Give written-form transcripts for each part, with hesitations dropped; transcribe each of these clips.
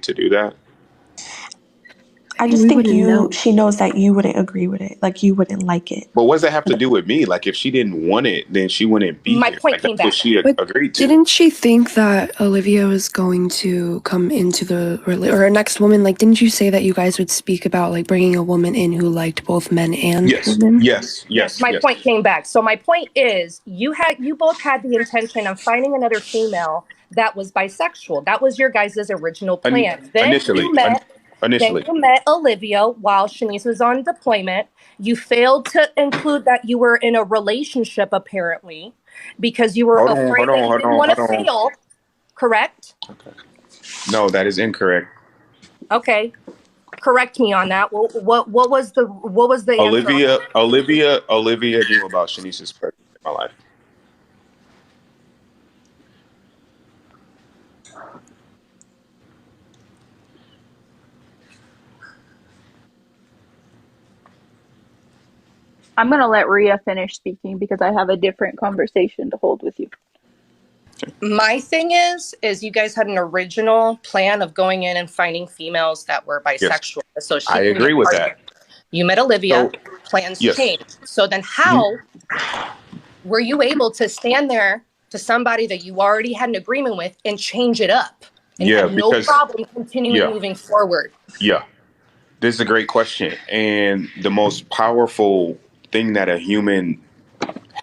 to do that. I just think she knows that you wouldn't agree with it. Like, you wouldn't like it. But what does that have to do with me? Like, if she didn't want it, then she wouldn't be My here. point Like, came that's what back. she agreed to. Didn't she think that Olivia was going to come into or her next woman? Like, didn't you say that you guys would speak about like bringing a woman in who liked both men and women? Yes. My point came back. So my point is, you both had the intention of finding another female that was bisexual. That was your guys' original plan. Initially. Then you met Olivia while Shanice was on deployment. You failed to include that you were in a relationship, apparently, because you were afraid that you didn't want to fail. Correct? Okay. No, that is incorrect. Okay. Correct me on that. What was the Olivia answer? knew about Shanice's presence in my life. I'm going to let Rhea finish speaking because I have a different conversation to hold with you. My thing is you guys had an original plan of going in and finding females that were bisexual. Yes. So I agree with that. You met Olivia, plans changed. So then how were you able to stand there to somebody that you already had an agreement with and change it up? And had no problem continuing moving forward? Yeah. This is a great question. And the most powerful thing that a human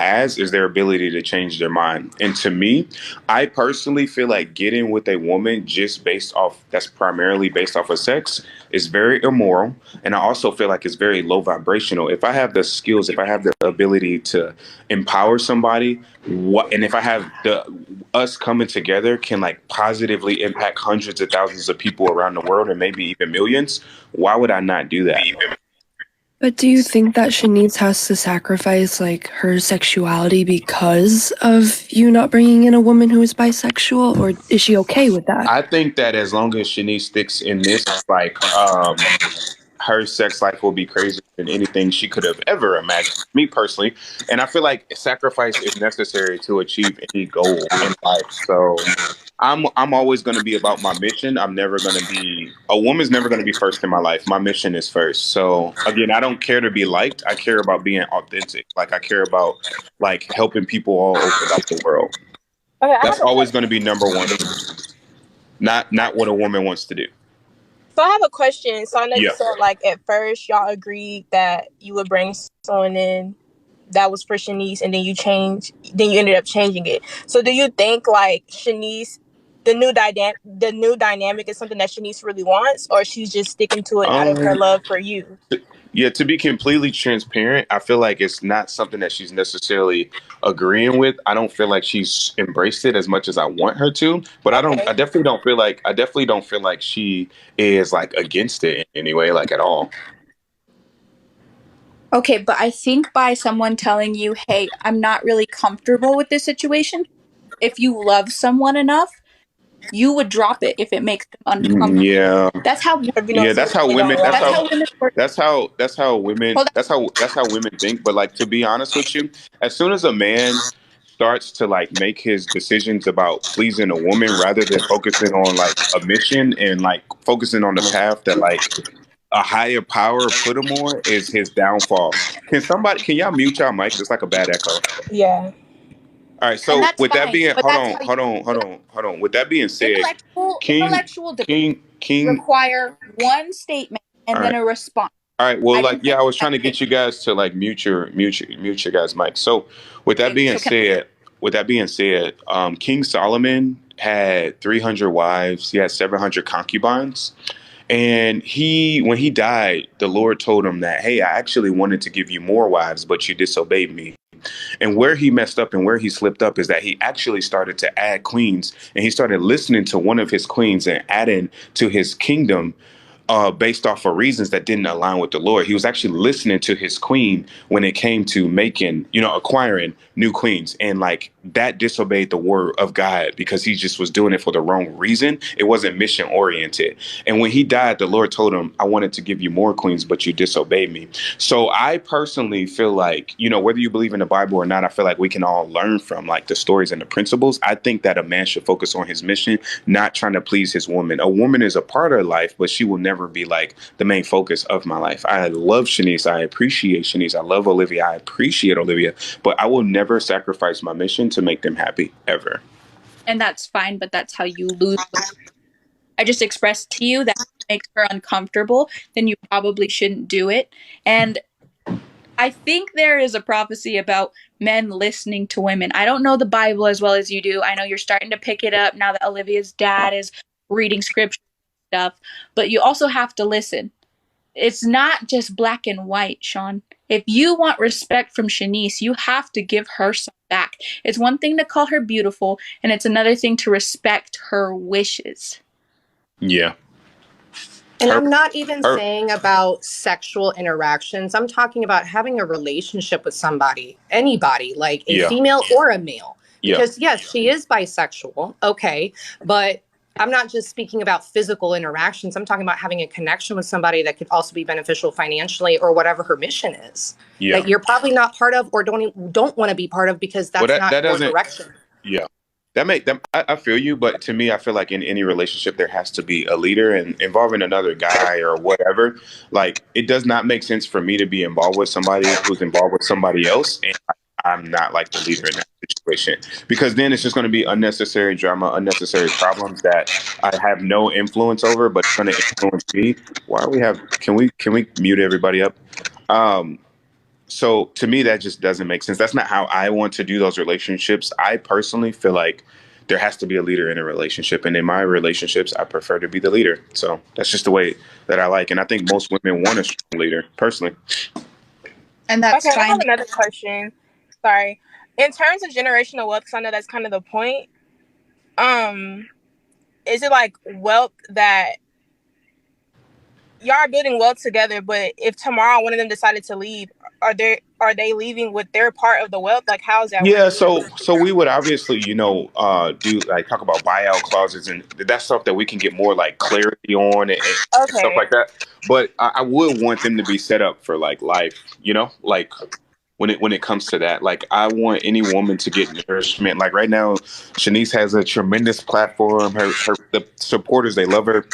has is their ability to change their mind. And to me, I personally feel like getting with a woman just that's primarily based off of sex is very immoral. And I also feel like it's very low vibrational. If I have the skills, if I have the ability to empower somebody, and if I have us coming together can like positively impact hundreds of thousands of people around the world and maybe even millions, why would I not do that? But do you think that Shanice has to sacrifice like her sexuality because of you not bringing in a woman who is bisexual, or is she okay with that? I think that as long as Shanice sticks in this, like, her sex life will be crazier than anything she could have ever imagined, me personally. And I feel like sacrifice is necessary to achieve any goal in life. So I'm always going to be about my mission. A woman's never going to be first in my life. My mission is first. So again, I don't care to be liked. I care about being authentic. Like, I care about like helping people all over the world. Okay, that's always going to be number one. Not what a woman wants to do. So I have a question. So I know you said like at first y'all agreed that you would bring someone in that was for Shanice, and then you ended up changing it. So do you think like Shanice, the new dynamic is something that Shanice really wants, or she's just sticking to it out of her love for you? Yeah, to be completely transparent, I feel like it's not something that she's necessarily agreeing with. I don't feel like she's embraced it as much as I want her to, but I definitely don't feel like she is like against it in any way, like at all. Okay, but I think by someone telling you, hey, I'm not really comfortable with this situation, if you love someone enough, you would drop it if it makes them uncomfortable. Yeah. That's how women think. But like, to be honest with you, as soon as a man starts to like make his decisions about pleasing a woman rather than focusing on like a mission and like focusing on the path that like a higher power put him on, is his downfall. Can y'all mute y'all mics? It's like a bad echo. Yeah. All right, so with that being, hold on. With that being said, intellectual debate require one statement and then a response. All right, well, I was trying to get you guys to like mute your guys' mic. So with that being said, King Solomon had 300 wives. He had 700 concubines. And when he died, the Lord told him that, hey, I actually wanted to give you more wives, but you disobeyed me. And where he messed up and where he slipped up is that he actually started to add queens, and he started listening to one of his queens and adding to his kingdom based off of reasons that didn't align with the Lord. He was actually listening to his queen when it came to making, acquiring new queens. And like that disobeyed the word of God because he just was doing it for the wrong reason. It wasn't mission oriented. And when he died, the Lord told him, I wanted to give you more queens, but you disobeyed me. So I personally feel like, whether you believe in the Bible or not, I feel like we can all learn from like the stories and the principles. I think that a man should focus on his mission, not trying to please his woman. A woman is a part of life, but she will never be like the main focus of my life. I love Shanice. I appreciate Shanice. I love Olivia. I appreciate Olivia, but I will never sacrifice my mission to make them happy ever. And that's fine, but that's how you lose. I just expressed to you that makes her uncomfortable, then you probably shouldn't do it. And I think there is a prophecy about men listening to women. I don't know the Bible as well as you do. I know you're starting to pick it up now that Olivia's dad is reading scripture and stuff, but you also have to listen. It's not just black and white, Sean. If you want respect from Shanice, you have to give her some back. It's one thing to call her beautiful, and it's another thing to respect her wishes. Yeah. And I'm not even saying about sexual interactions. I'm talking about having a relationship with somebody, anybody, like a female or a male. Because yes, she is bisexual. Okay. But I'm not just speaking about physical interactions. I'm talking about having a connection with somebody that could also be beneficial financially or whatever her mission is. That you're probably not part of or don't want to be part of because that's not your direction. Yeah. I feel you, but to me, I feel like in any relationship, there has to be a leader, and involving another guy or whatever. Like, it does not make sense for me to be involved with somebody who's involved with somebody else, and I'm not like the leader in that situation, because then it's just going to be unnecessary drama, unnecessary problems that I have no influence over, but it's going to influence me. Can we mute everybody up? So to me, that just doesn't make sense. That's not how I want to do those relationships. I personally feel like there has to be a leader in a relationship. And in my relationships, I prefer to be the leader. So that's just the way that I like. And I think most women want a strong leader, personally. And that's fine. I have another question. Sorry. In terms of generational wealth, because I know that's kind of the point. Is it like wealth that y'all are building wealth together, but if tomorrow one of them decided to leave, are they leaving with their part of the wealth? Like, how's that? Yeah, so we would obviously, do like talk about buyout clauses, and that's stuff that we can get more like clarity on and stuff like that. But I would want them to be set up for like life, like when it comes to that. Like, I want any woman to get nourishment. Like right now, Shanice has a tremendous platform. The supporters, they love her.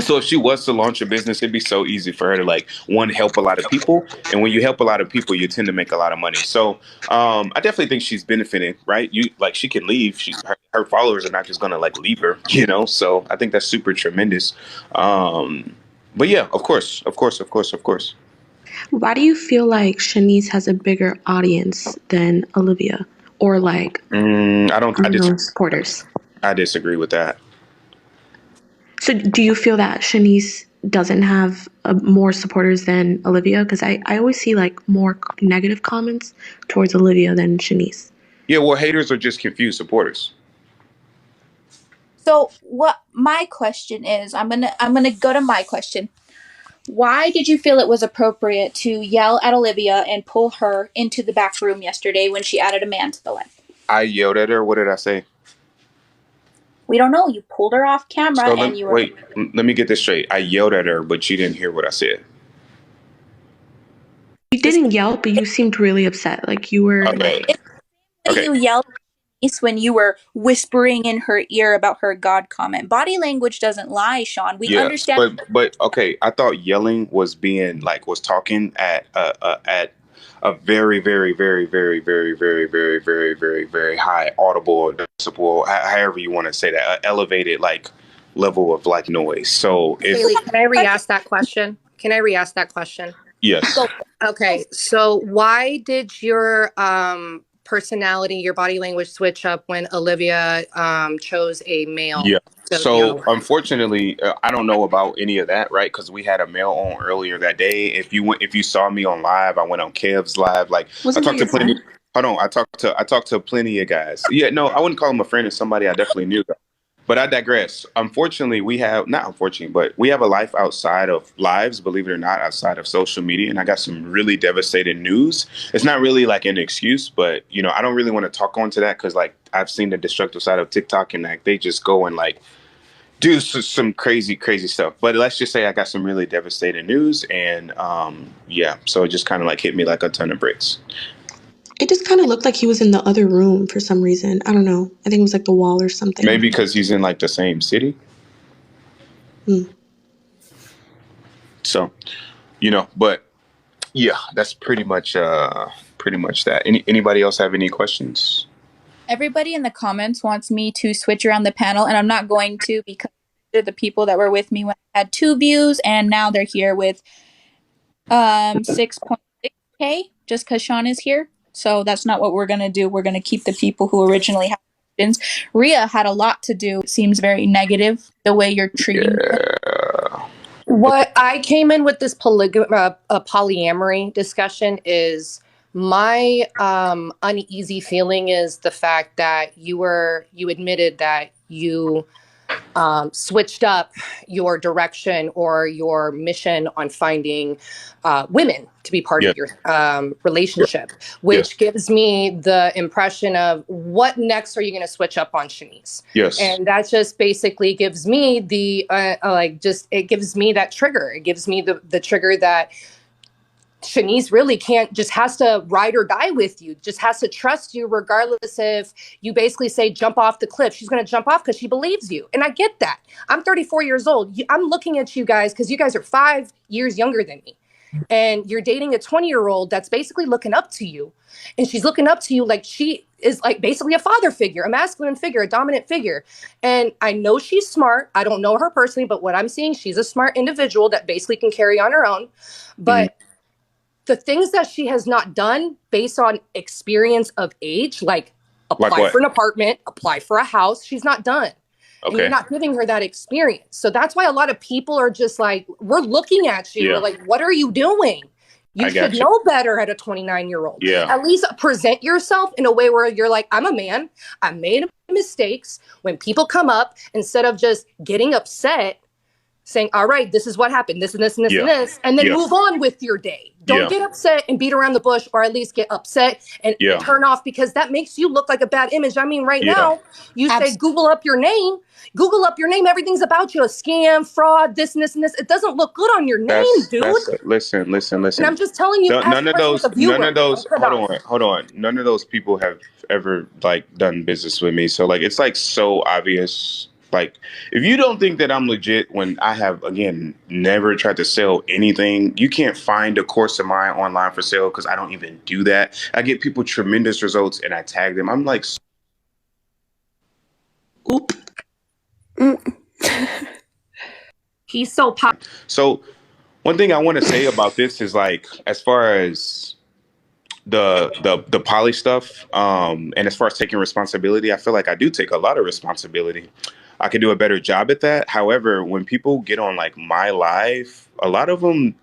So if she was to launch a business, it'd be so easy for her to like, one, help a lot of people. And when you help a lot of people, you tend to make a lot of money. So I definitely think she's benefiting, right? She can leave. Her followers are not just going to like leave her, So I think that's super tremendous. But yeah, of course. Why do you feel like Shanice has a bigger audience than Olivia, or like supporters? I disagree with that. So do you feel that Shanice doesn't have more supporters than Olivia? Because I always see like more negative comments towards Olivia than Shanice. Yeah, well, haters are just confused supporters. So what my question is, I'm gonna go to my question. Why did you feel it was appropriate to yell at Olivia and pull her into the back room yesterday when she added a man to the life? I yelled at her. What did I say? We don't know. You pulled her off camera and you were... Wait, let me get this straight. I yelled at her, but she didn't hear what I said. You didn't yell, but you seemed really upset. Like you were... Okay. You yelled when you were whispering in her ear about her God comment. Body language doesn't lie, Sean. We understand. But okay, I thought yelling was being like, was talking at a very, very, very, very, very, very, very, very, very, very high audible decibel, however you want to say that, elevated like level of like noise. So Haley, can I re-ask that question? Yes. So why did your personality, your body language switch up when Olivia chose a male? Yeah. So unfortunately, I don't know about any of that, right? Because we had a male on earlier that day. If you saw me on live, I went on Kev's live. Like, I talked to plenty. Hold on, I talked to plenty of guys. Yeah, no, I wouldn't call him a friend. It's somebody I definitely knew. But I digress. Unfortunately, we have not unfortunately, but we have a life outside of lives, believe it or not, outside of social media. And I got some really devastating news. It's not really like an excuse, but I don't really want to talk on to that because like I've seen the destructive side of TikTok and like they just go and like do some crazy, crazy stuff. But let's just say I got some really devastating news, and yeah, so it just kind of like hit me like a ton of bricks. It just kind of looked like he was in the other room for some reason. I don't know. I think it was like the wall or something. Maybe because he's in like the same city. So, but yeah, that's pretty much that. Anybody else have any questions? Everybody in the comments wants me to switch around the panel, and I'm not going to because they're the people that were with me when I had 2 views, and now they're here with 6.6K just because Sean is here. So that's not what we're going to do. We're going to keep the people who originally had questions. Rhea had a lot to do. It seems very negative the way you're treating her. What I came in with this polyamory discussion is my uneasy feeling is the fact that you admitted that you switched up your direction or your mission on finding women to be part of your relationship, which gives me the impression of what next are you going to switch up on, Shanice? Yes. And that just basically gives me the it gives me that trigger. It gives me the trigger that Shanice really has to ride or die with you, just has to trust you regardless if you basically say jump off the cliff. She's going to jump off because she believes you. And I get that. I'm 34 years old. I'm looking at you guys because you guys are 5 years younger than me. And you're dating a 20-year-old that's basically looking up to you. And she's looking up to you like she is like basically a father figure, a masculine figure, a dominant figure. And I know she's smart. I don't know her personally, but what I'm seeing, she's a smart individual that basically can carry on her own. But the things that she has not done based on experience of age, like apply for an apartment, apply for a house, she's not done. Okay. And you're not giving her that experience. So that's why a lot of people are just like, we're looking at you. We're like, what are you doing? You should know better at a 29-year-old. Yeah. At least present yourself in a way where you're like, I'm a man. I made mistakes. When people come up, instead of just getting upset, saying, all right, this is what happened, this and this and this and this, and then move on with your day. Don't get upset and beat around the bush, or at least get upset and turn off, because that makes you look like a bad image. I mean, right now, you say, Google up your name, everything's about you, a scam, fraud, this and this and this. It doesn't look good on your name, dude. Listen. And I'm just telling you, none of those, hold on. None of those people have ever like done business with me. So like, it's like so obvious. Like, if you don't think that I'm legit when I have, again, never tried to sell anything, you can't find a course of mine online for sale because I don't even do that. I get people tremendous results and I tag them. I'm like, oop. He's so pop. So one thing I want to say about this is like, as far as the poly stuff, and as far as taking responsibility, I feel like I do take a lot of responsibility. I could do a better job at that. However, when people get on like my live, a lot of them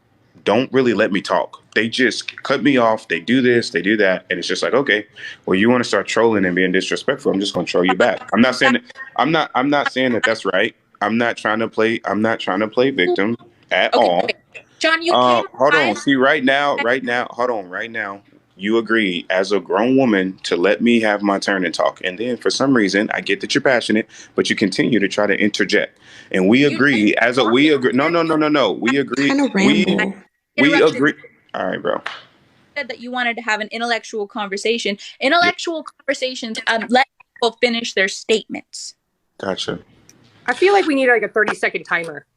don't really let me talk. They just cut me off. They do this, they do that. And it's just like, okay, well, you want to start trolling and being disrespectful, I'm just going to troll you back. I'm not saying that that's right. I'm not trying to play victim at all. John, you hold on. See, right now, you agree as a grown woman to let me have my turn and talk. And then for some reason, I get that you're passionate, but you continue to try to interject. And we agree No. We agree. We agree. All right, bro. Said that you wanted to have an intellectual conversation. Conversations, let people finish their statements. Gotcha. I feel like we need like a 30-second timer.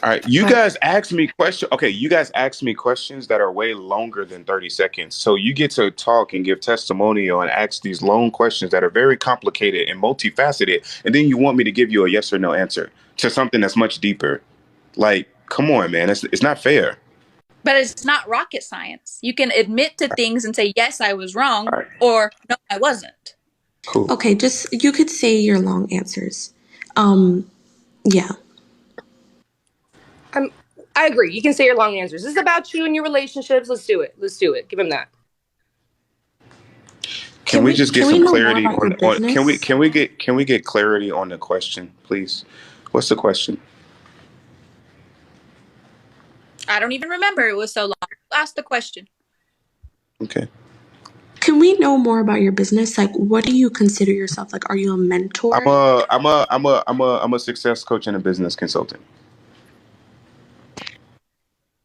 All right, you guys ask me questions. Okay, you guys ask me questions that are way longer than 30 seconds. So you get to talk and give testimonial and ask these long questions that are very complicated and multifaceted. And then you want me to give you a yes or no answer to something that's much deeper. Like, come on, man. It's not fair. But it's not rocket science. You can admit to things and say, yes, I was wrong, or no, I wasn't. Cool. Okay, you could say your long answers. Yeah. I agree. You can say your long answers. This is about you and your relationships. Let's do it. Give him that. Can we just get some know more clarity about your on business? can we get clarity on the question, please? What's the question? I don't even remember. It was so long. Ask the question. Okay. Can we know more about your business? Like, what do you consider yourself? Like, are you a mentor? I'm a success coach and a business consultant.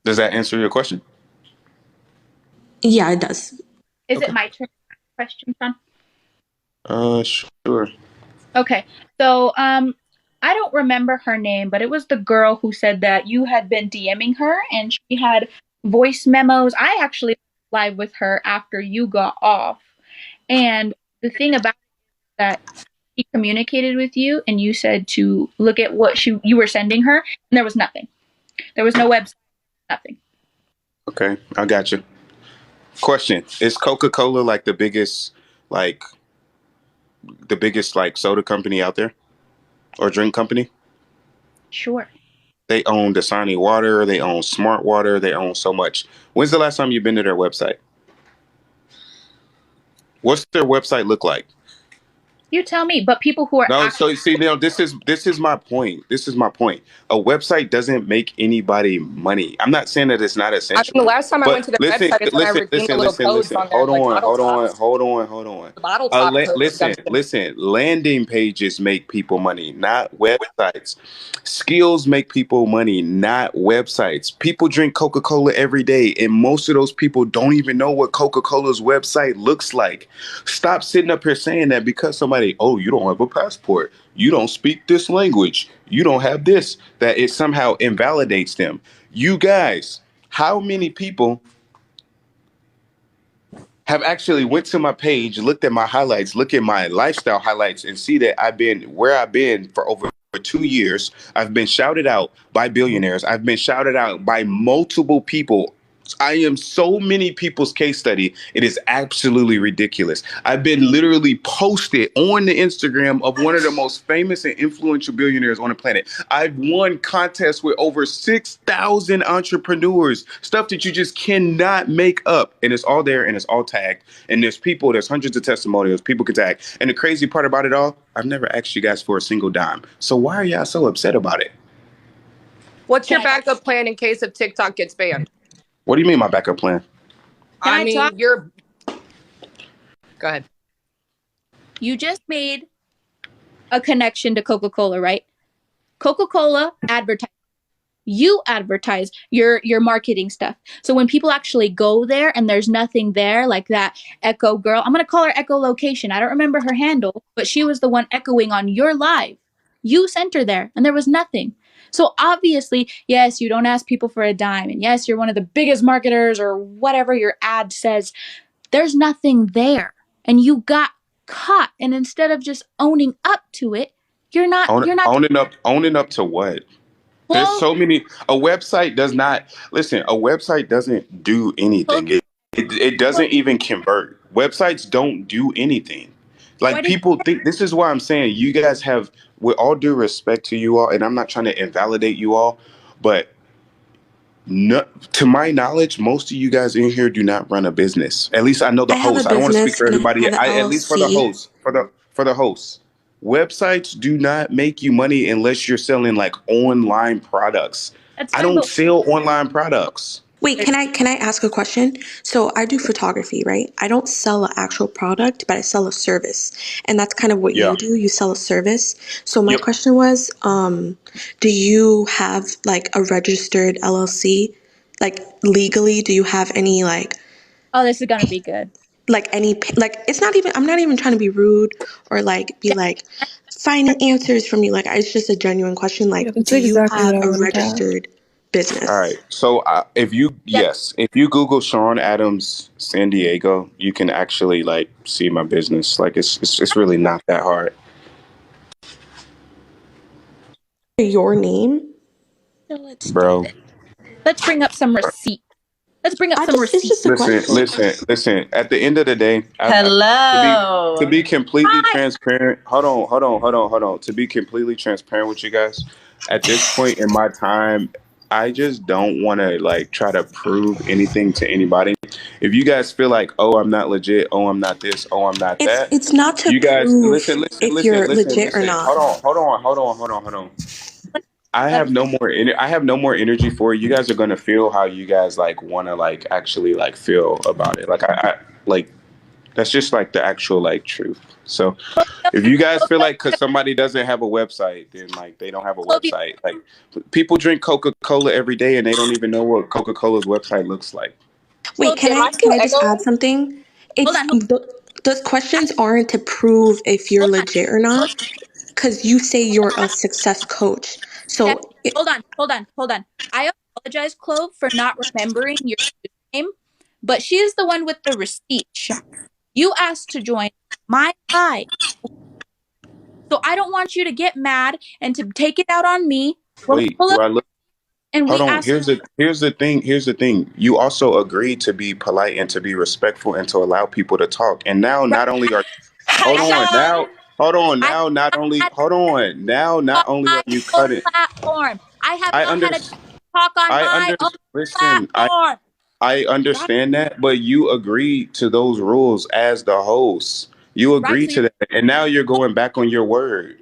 Does that answer your question? Yeah, it does. Is it my turn? Question, Sean? Sure. Okay. So, I don't remember her name, but it was the girl who said that you had been DMing her and she had voice memos. I actually went live with her after you got off. And the thing about it is that she communicated with you and you said to look at what you were sending her, and there was nothing. There was no website, nothing. Okay, I got you. Question: is Coca-Cola like the biggest like soda company out there or drink company? Sure. They own Dasani Water, they own Smart Water, they own so much. When's the last time you've been to their website? What's their website look like? You tell me, but people who are No, so see now this is my point. This is my point. A website doesn't make anybody money. I'm not saying that it's not essential. I mean, the last time I went to their website, it's when I redeemed the little codes on there, Hold like on, bottle tops. hold on. The bottle top codes. Listen. Landing pages make people money, not websites. Skills make people money, not websites. People drink Coca-Cola every day, and most of those people don't even know what Coca-Cola's website looks like. Stop sitting up here saying that because somebody, oh, you don't have a passport, you don't speak this language, you don't have this, that it somehow invalidates them. You guys, how many people have actually went to my page, looked at my highlights, look at my lifestyle highlights, and see that I've been where I've been for over 2 years? I've been shouted out by billionaires. I've been shouted out by multiple people. I am so many people's case study. It is absolutely ridiculous. I've been literally posted on the Instagram of one of the most famous and influential billionaires on the planet. I've won contests with over 6,000 entrepreneurs, stuff that you just cannot make up. And it's all there and it's all tagged. And there's hundreds of testimonials people can tag. And the crazy part about it all, I've never asked you guys for a single dime. So why are y'all so upset about it? What's your backup plan in case if TikTok gets banned? What do you mean my backup plan? I mean, Go ahead. You just made a connection to Coca-Cola, right? Coca-Cola advertise. You advertise your marketing stuff. So when people actually go there and there's nothing there, like that Echo girl, I'm going to call her Echo Location. I don't remember her handle, but she was the one echoing on your live. You sent her there and there was nothing. So obviously, yes, you don't ask people for a dime. And yes, you're one of the biggest marketers or whatever your ad says. There's nothing there. And you got caught. And instead of just owning up to it, you're not owning up to what? There's so many. A website doesn't do anything. It doesn't even convert. Websites don't do anything. Like, people think, this is why I'm saying you guys have, with all due respect to you all, and I'm not trying to invalidate you all, but no, to my knowledge, most of you guys in here do not run a business. At least I know the host. I don't want to speak for everybody. At least for the host. For the hosts. Websites do not make you money unless you're selling like online products. I don't sell online products. Wait, can I ask a question? So I do photography, right? I don't sell an actual product, but I sell a service. And that's kind of what you do. You sell a service. So my question was, do you have like a registered LLC? Like, legally, do you have any like... Oh, this is going to be good. Like it's not even, I'm not even trying to be rude or like be like finding answers from you. Like, it's just a genuine question. Like, do you have a registered business? All right. So if you Google Sean Adams San Diego, you can actually like see my business. Like, it's really not that hard. Your name? Bro. Let's bring up some receipts. Listen. At the end of the day, to be completely transparent. Hold on. To be completely transparent with you guys, at this point in my time, I just don't want to like try to prove anything to anybody. if you guys feel like, oh, I'm not legit, oh, I'm not this, oh, I'm not that, It's not to you guys prove listen, listen, if listen, you're listen, legit or listen. not. Hold on. I have no more. I have no more energy for it. You guys are gonna feel how you guys like want to like actually like feel about it. Like I like that's just like the actual like truth. So if you guys feel like because somebody doesn't have a website, then like they don't have a website. Like people drink Coca-Cola every day and they don't even know what Coca-Cola's website looks like. Wait, Am I can still I just add echoing? something? Hold It's on. those questions aren't to prove if you're Hold on. legit or not, because you say you're a success coach. So Hold on. I apologize, Clove, for not remembering your name, but she is the one with the receipt, Shanice. You asked to join my live. So I don't want you to get mad and to take it out on me when we Wait, pull do up I look? and Hold we on. ask. Here's the thing. You also agreed to be polite and to be respectful and to allow people to talk. And now Right, not only are Hi, hold I on Sean. now hold on I now not have only not hold on now not had only my are you own cutting. platform. I have I not under had a talk on I my under own listen. platform. I Right, understand that, but you agreed to those rules as the host. You right. agreed to that, and now you're going back on your word.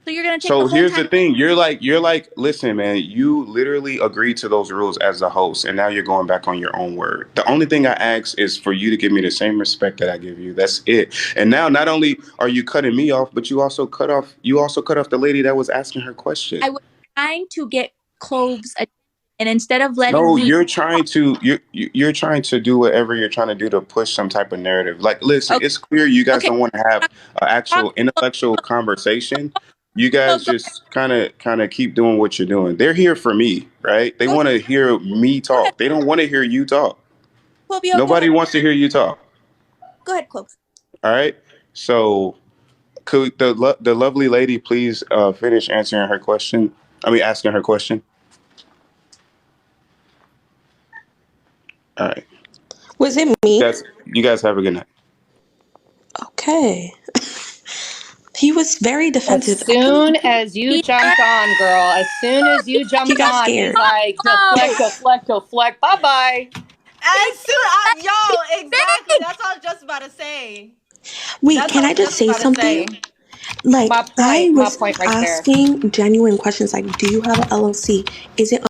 So you're gonna take the So whole here's time. the thing. You're like, listen, man, you literally agreed to those rules as the host, and now you're going back on your own word. The only thing I ask is for you to give me the same respect that I give you. That's it. And now not only are you cutting me off, but you also cut off the lady that was asking her question. I was trying to get Clove's attention, and instead of letting No, me you're trying to do whatever you're trying to do to push some type of narrative. Like, listen, okay, it's clear you guys okay, don't want to have an talk, actual intellectual conversation. You guys Clove, go, just kind of keep doing what you're doing. They're here for me, right? They go, want to hear me go ahead, talk. They don't want to hear you talk. Clovio, go Nobody ahead, wants to hear you talk. Clove. All right. So, could the lovely lady please finish answering her question? I mean, asking her question. All right. was it me? You guys have a good night. Okay. He was very As defensive. I soon couldn't. as you He jumped on, girl, as soon as you He jumped got on, he's scared. like, deflect, no. deflect, deflect. Bye bye. As soon yo, exactly. Big. That's what I was just about to say. Wait, That's what can I I was just just say about to something? say. Like, I My was point right there. asking genuine questions like, do you have an LLC? Is it